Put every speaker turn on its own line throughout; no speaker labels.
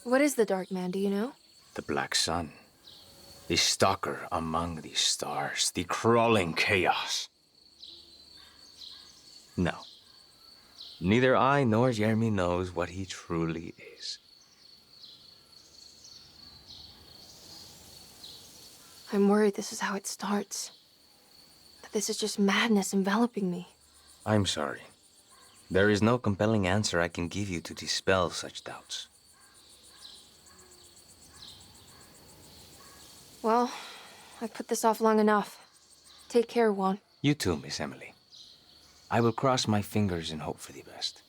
What is the Dark Man, do you know?
The Black Sun. The stalker among the stars. The crawling chaos. No. Neither I nor Jeremy knows what he truly is.
I'm worried this is how it starts. That this is just madness enveloping me.
I'm sorry. There is no compelling answer I can give you to dispel such doubts.
Well, I've put this off long enough. Take care, Juan.
You too, Miss Emily. I will cross my fingers and hope for the best.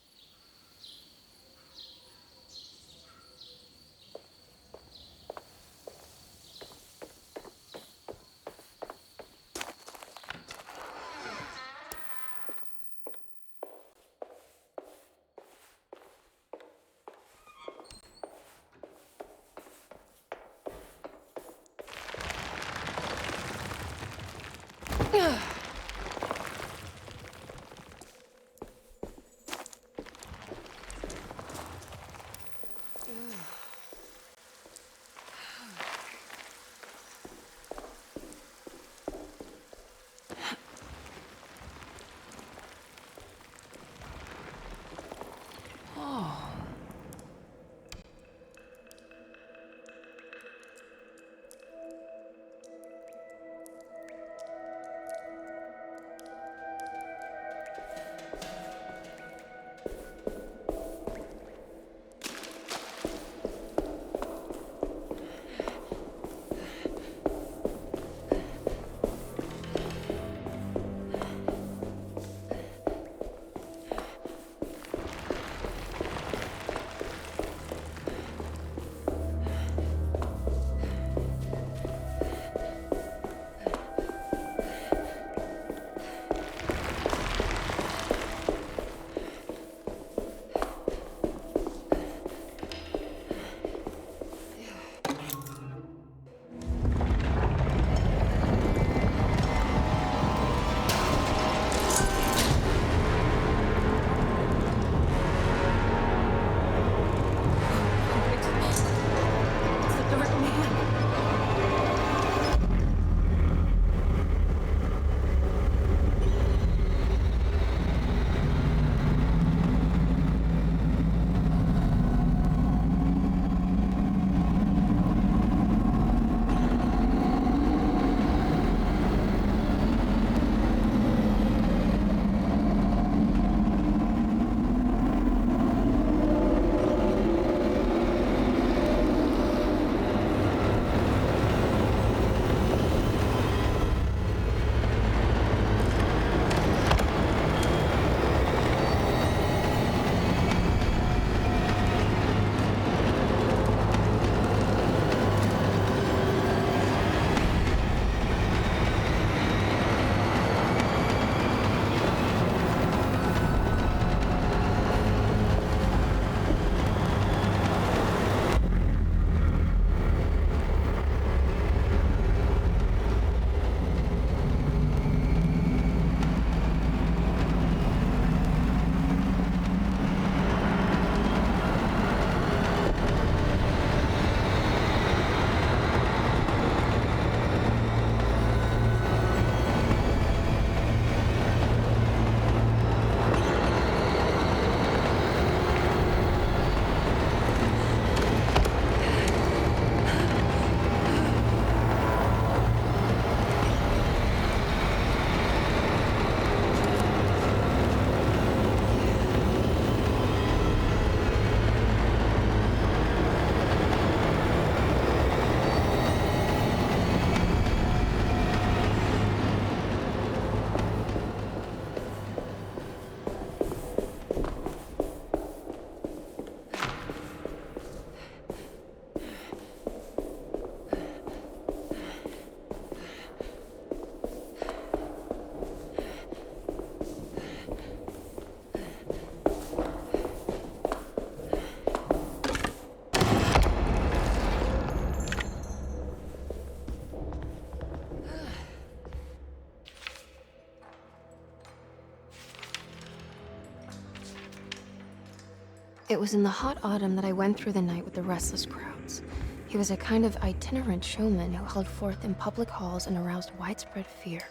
It was in the hot autumn that I went through the night with the restless crowds. He was a kind of itinerant showman who held forth in public halls and aroused widespread fear.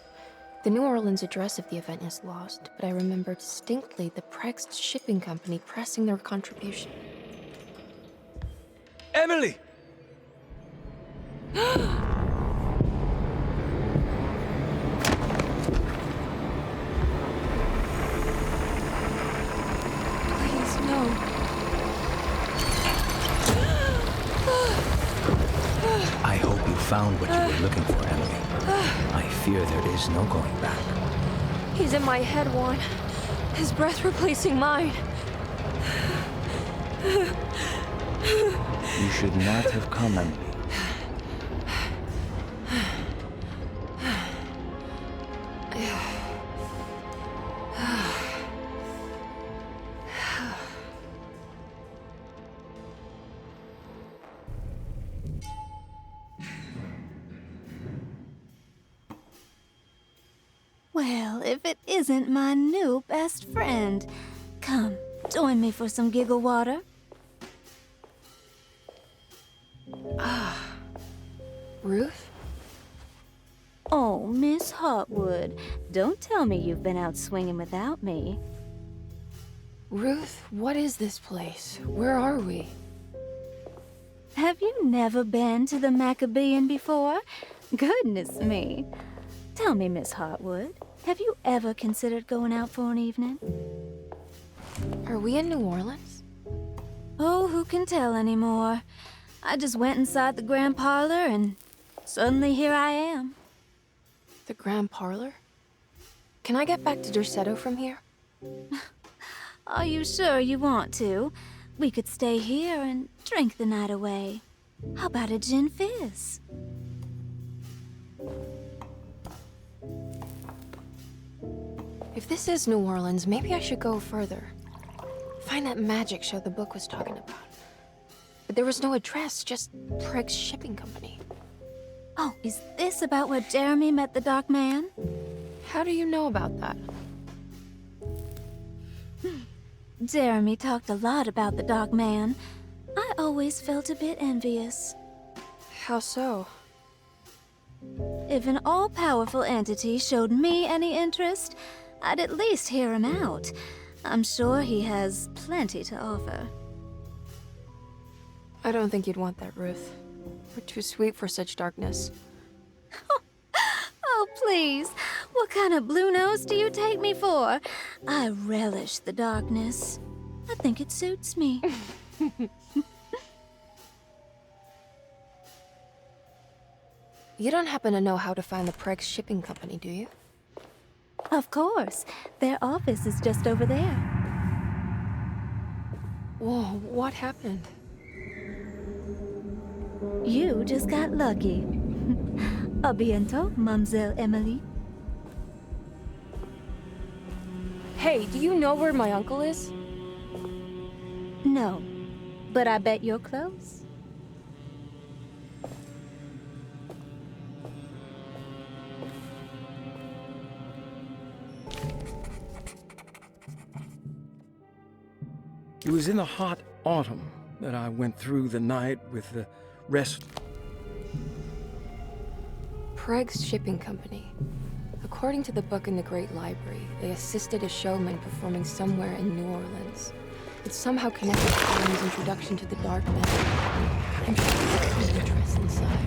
The New Orleans address of the event is lost, but I remember distinctly the Prext shipping company pressing their contribution.
Emily!
Please, no.
I hope you found what you were looking for, Emily. I fear there is no going back.
He's in my head, Juan. His breath replacing mine.
You should not have come, Emily.
Well, if it isn't my new best friend. Come, join me for some giggle water.
Ruth?
Oh, Miss Hartwood, don't tell me you've been out swinging without me.
Ruth, what is this place? Where are we?
Have you never been to the Maccabean before? Goodness me. Tell me, Miss Hartwood, have you ever considered going out for an evening?
Are we in New Orleans?
Oh, who can tell anymore? I just went inside the grand parlor and suddenly here I am.
The Grand Parlor? Can I get back to Derceto from here?
Are you sure you want to? We could stay here and drink the night away. How about a gin fizz?
If this is New Orleans, maybe I should go further. Find that magic show the book was talking about. But there was no address, just Prext Shipping Company.
Oh, is this about where Jeremy met the Dark Man?
How do you know about that?
Jeremy talked a lot about the Dark Man. I always felt a bit envious.
How so?
If an all-powerful entity showed me any interest, I'd at least hear him out. I'm sure he has plenty to offer.
I don't think you'd want that, Ruth. We're too sweet for such darkness.
Oh, please. What kind of blue nose do you take me for? I relish the darkness. I think it suits me.
You don't happen to know how to find the Prext Shipping Company, do you?
Of course. Their office is just over there.
Whoa, what happened?
You just got lucky. A bientôt, Mademoiselle Emily.
Hey, do you know where my uncle is?
No, but I bet you're close.
It was in the hot autumn that I went through the night with the rest.
Prext Shipping Company. According to the book in the Great Library, they assisted a showman performing somewhere in New Orleans. It's somehow connected to Alan's introduction to the Dark Man. I'm sure there's an interest inside.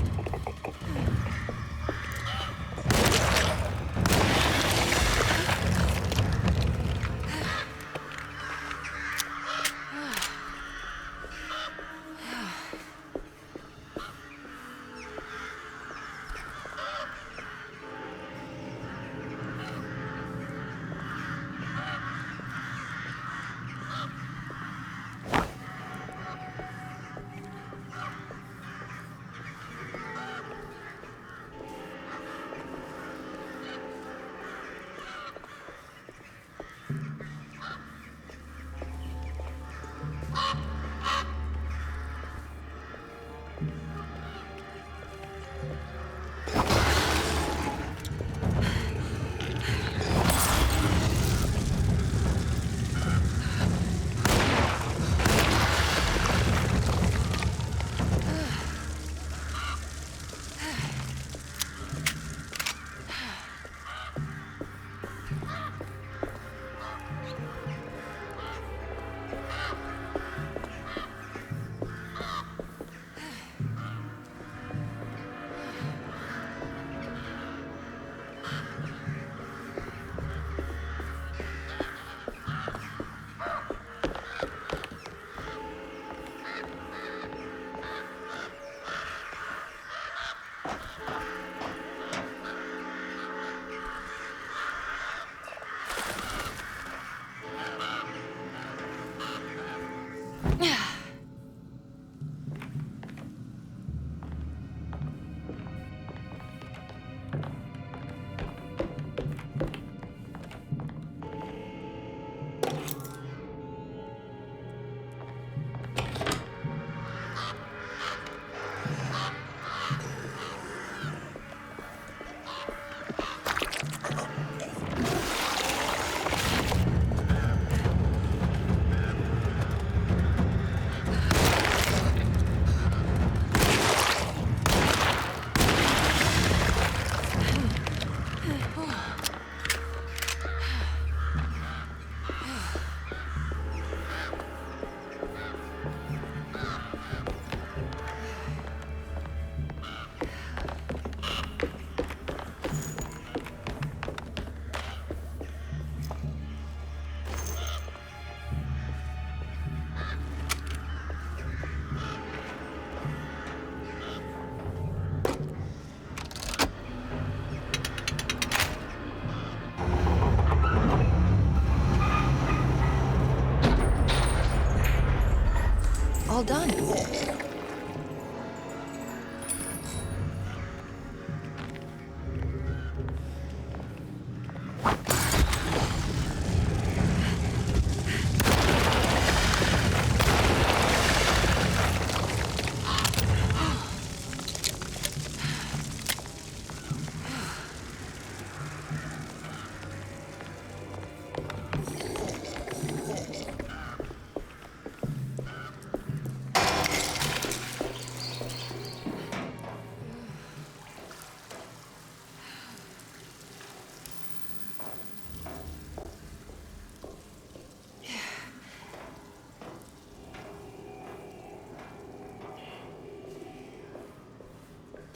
all done.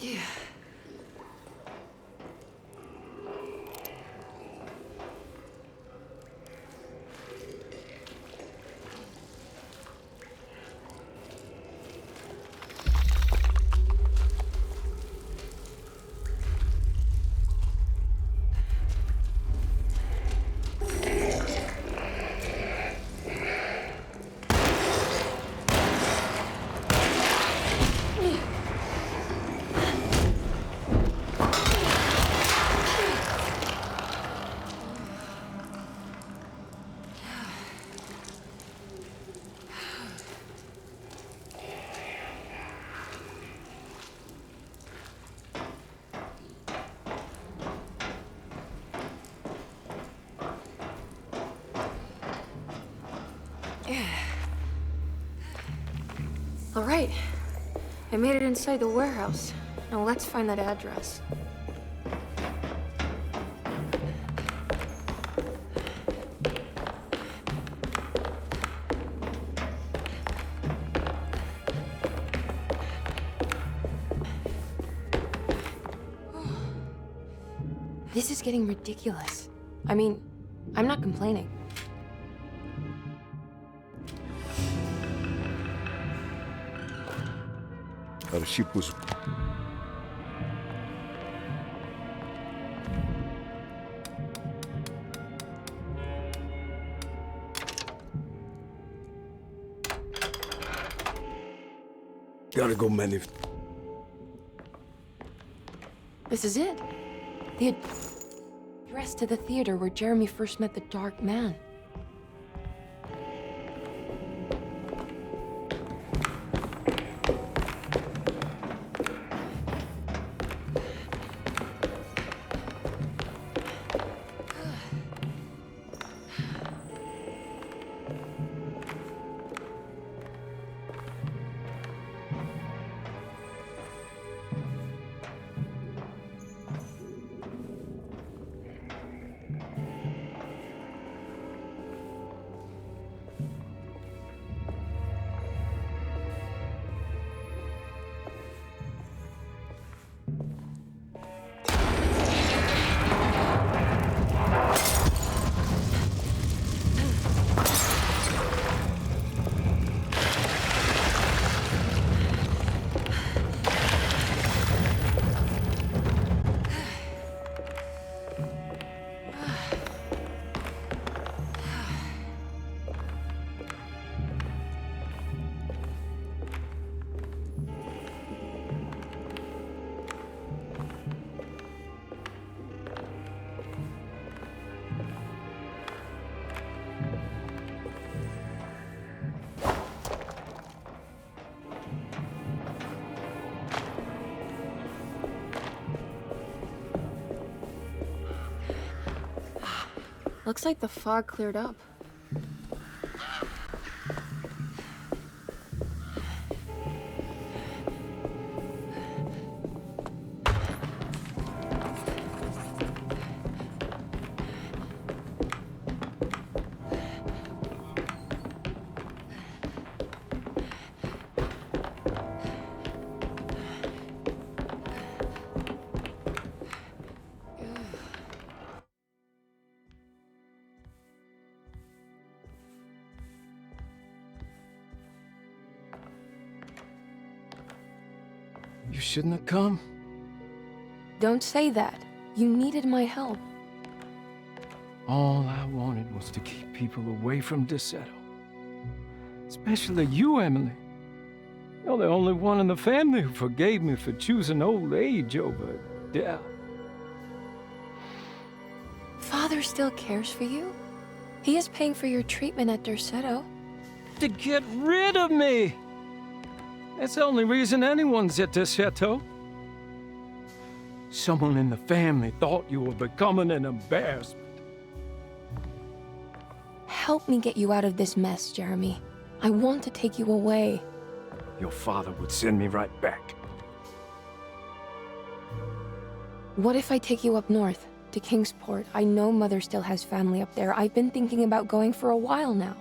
Yeah. All right. I made it inside the warehouse. Now let's find that address. This is getting ridiculous. I mean, I'm not complaining.
Archipos. Gotta go manif.
This is it. The address to the theater where Jeremy first met the Dark Man. Looks like the fog cleared up.
You shouldn't have come.
Don't say that. You needed my help.
All I wanted was to keep people away from Desetto. Especially you, Emily. You're the only one in the family who forgave me for choosing old age over death.
Father still cares for you? He is paying for your treatment at Derceto.
To get rid of me! That's the only reason anyone's at the chateau. Someone in the family thought you were becoming an embarrassment.
Help me get you out of this mess, Jeremy. I want to take you away.
Your father would send me right back.
What if I take you up north, to Kingsport? I know Mother still has family up there. I've been thinking about going for a while now.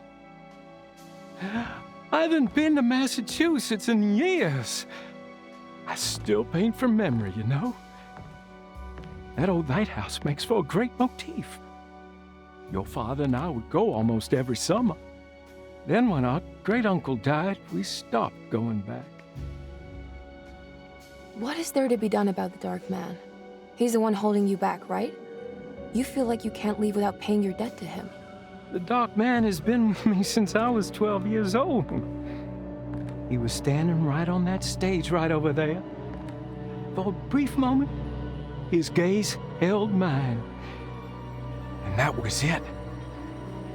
I haven't been to Massachusetts in years. I still paint from memory, you know? That old lighthouse makes for a great motif. Your father and I would go almost every summer. Then when our great-uncle died, we stopped going back.
What is there to be done about the Dark Man? He's the one holding you back, right? You feel like you can't leave without paying your debt to him.
The Dark Man has been with me since I was 12 years old. He was standing right on that stage right over there. For a brief moment, his gaze held mine. And that was it.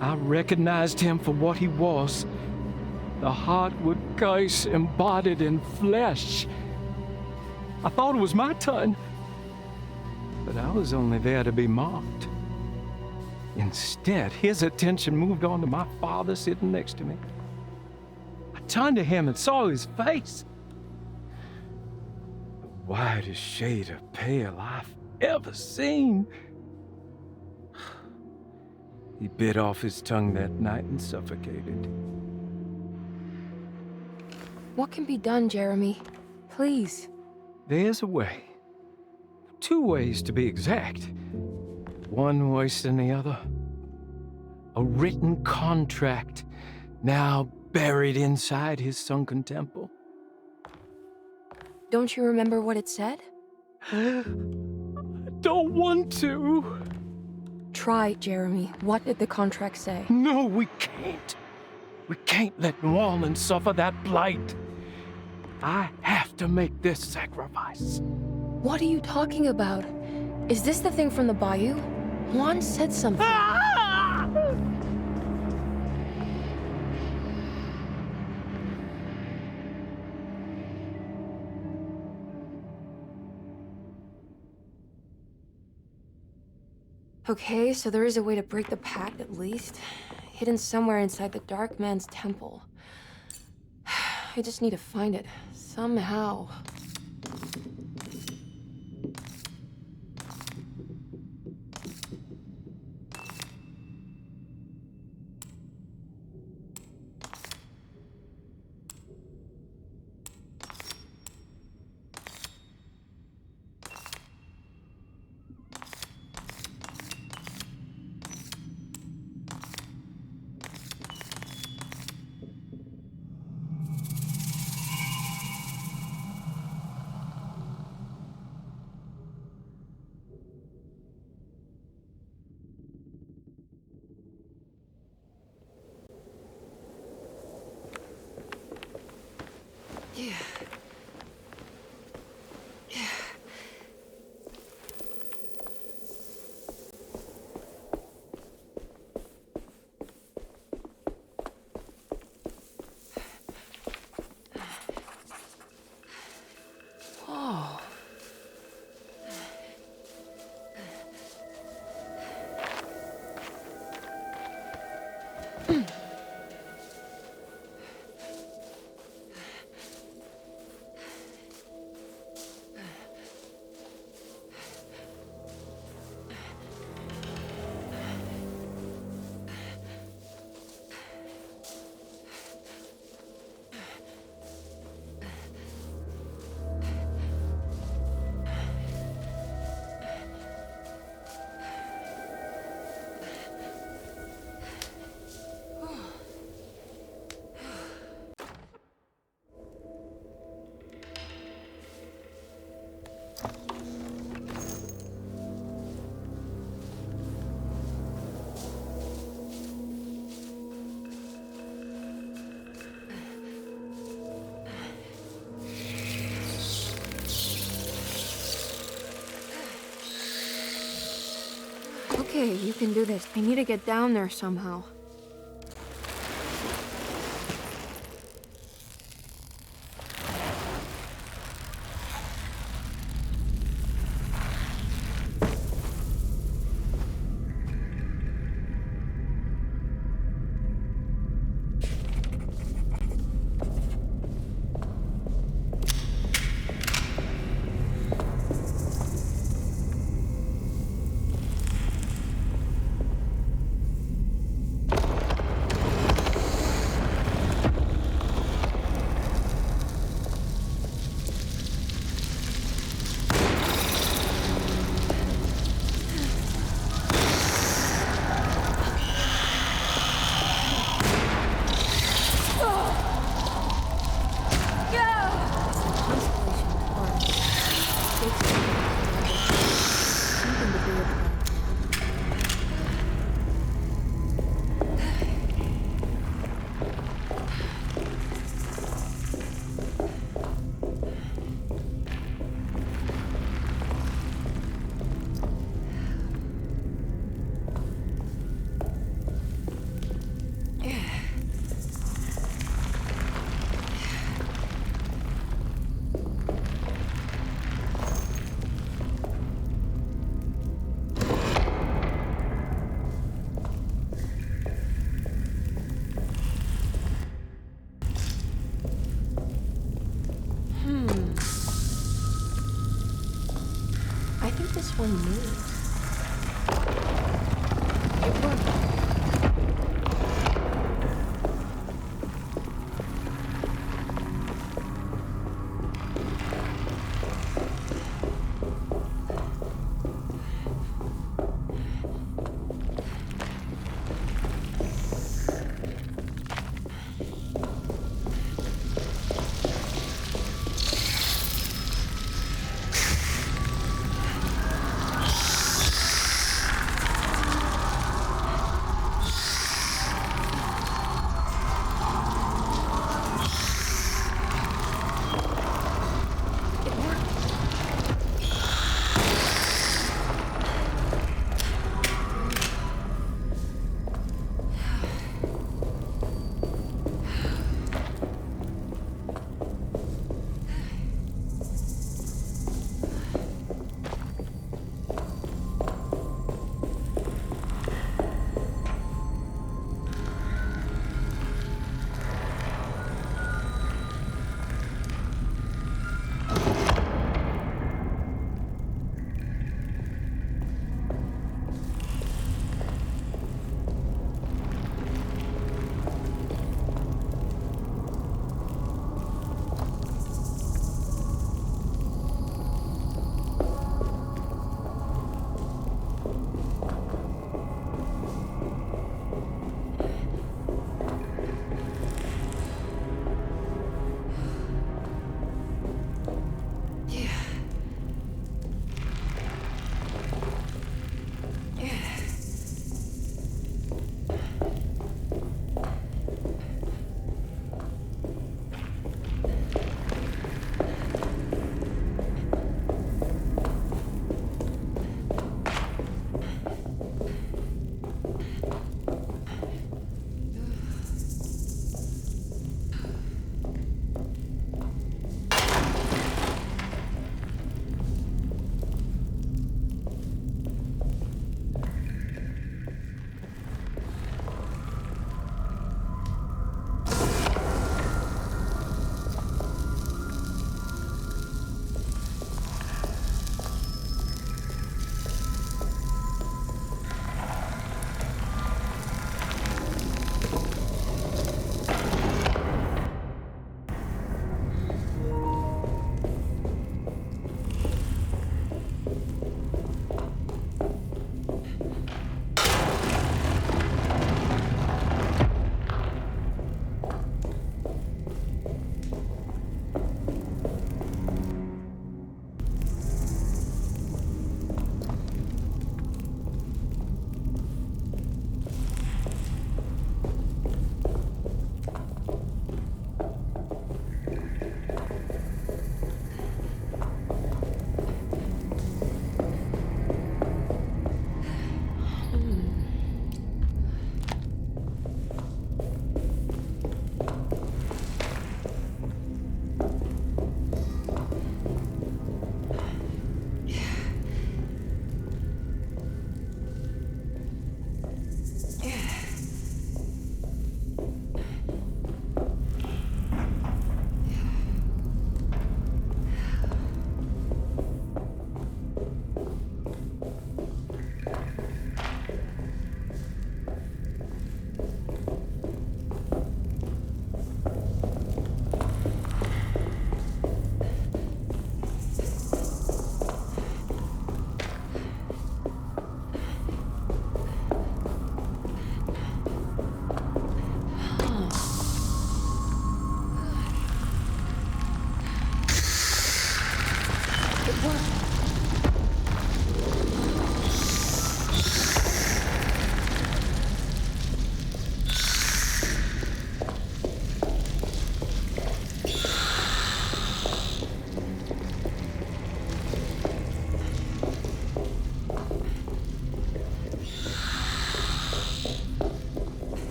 I recognized him for what he was. The Hartwood curse embodied in flesh. I thought it was my turn. But I was only there to be mocked. Instead, his attention moved on to my father sitting next to me. I turned to him and saw his face. The whitest shade of pale I've ever seen. He bit off his tongue that night and suffocated.
What can be done, Jeremy? Please.
There's a way. 2 ways to be exact. One worse than the other. A written contract, now buried inside his sunken temple.
Don't you remember what it said?
I don't want to.
Try, Jeremy. What did the contract say?
No, we can't. We can't let New Orleans suffer that blight. I have to make this sacrifice.
What are you talking about? Is this the thing from the bayou? Juan said something. Okay, so there is a way to break the pact at least. Hidden somewhere inside the Dark Man's temple. I just need to find it, somehow. Okay, you can do this. I need to get down there somehow. I think this one moves. It worked.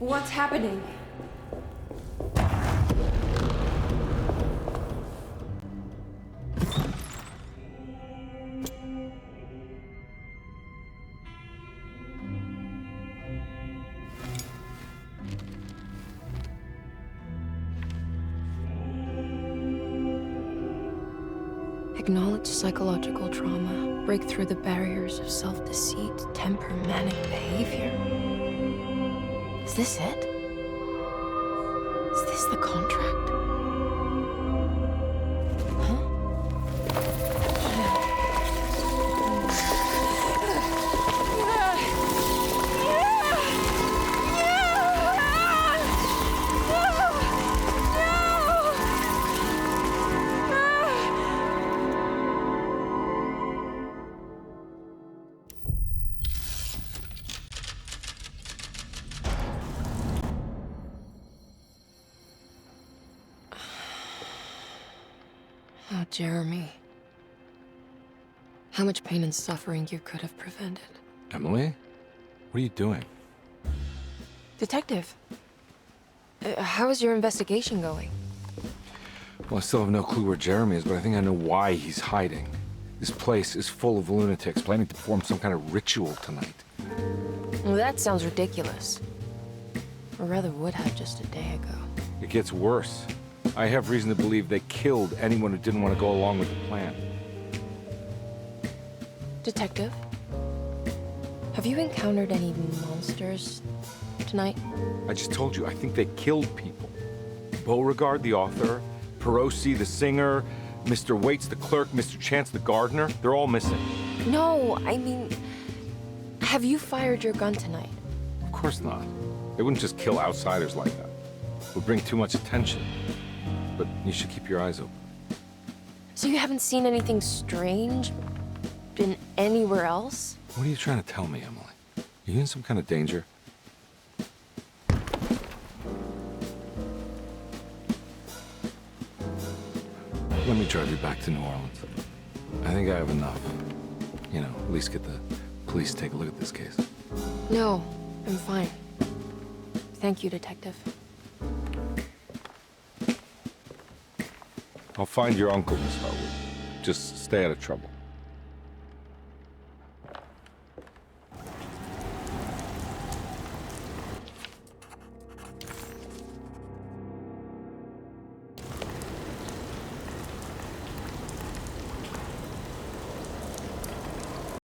What's happening? Acknowledge psychological trauma, break through the barriers of self-deceit, temper manic behavior. Is this it? Is this the contract? Oh, Jeremy. How much pain and suffering you could have prevented.
Emily? What are you doing?
Detective, how is your investigation going?
Well, I still have no clue where Jeremy is, but I think I know why he's hiding. This place is full of lunatics planning to perform some kind of ritual tonight.
Well, that sounds ridiculous. Or rather would have just a day ago.
It gets worse. I have reason to believe they killed anyone who didn't want to go along with the plan.
Detective, have you encountered any monsters tonight?
I just told you, I think they killed people. Beauregard, the author, Perosi, the singer, Mr. Waits, the clerk, Mr. Chance, the gardener, they're all missing.
No, I mean, have you fired your gun tonight?
Of course not. They wouldn't just kill outsiders like that. It would bring too much attention. But you should keep your eyes open.
So you haven't seen anything strange? Been anywhere else?
What are you trying to tell me, Emily? Are you in some kind of danger? Let me drive you back to New Orleans. I think I have enough. You know, at least get the police to take a look at this case.
No, I'm fine. Thank you, Detective.
I'll find your uncle, Miss Hartwood. Just stay out of trouble.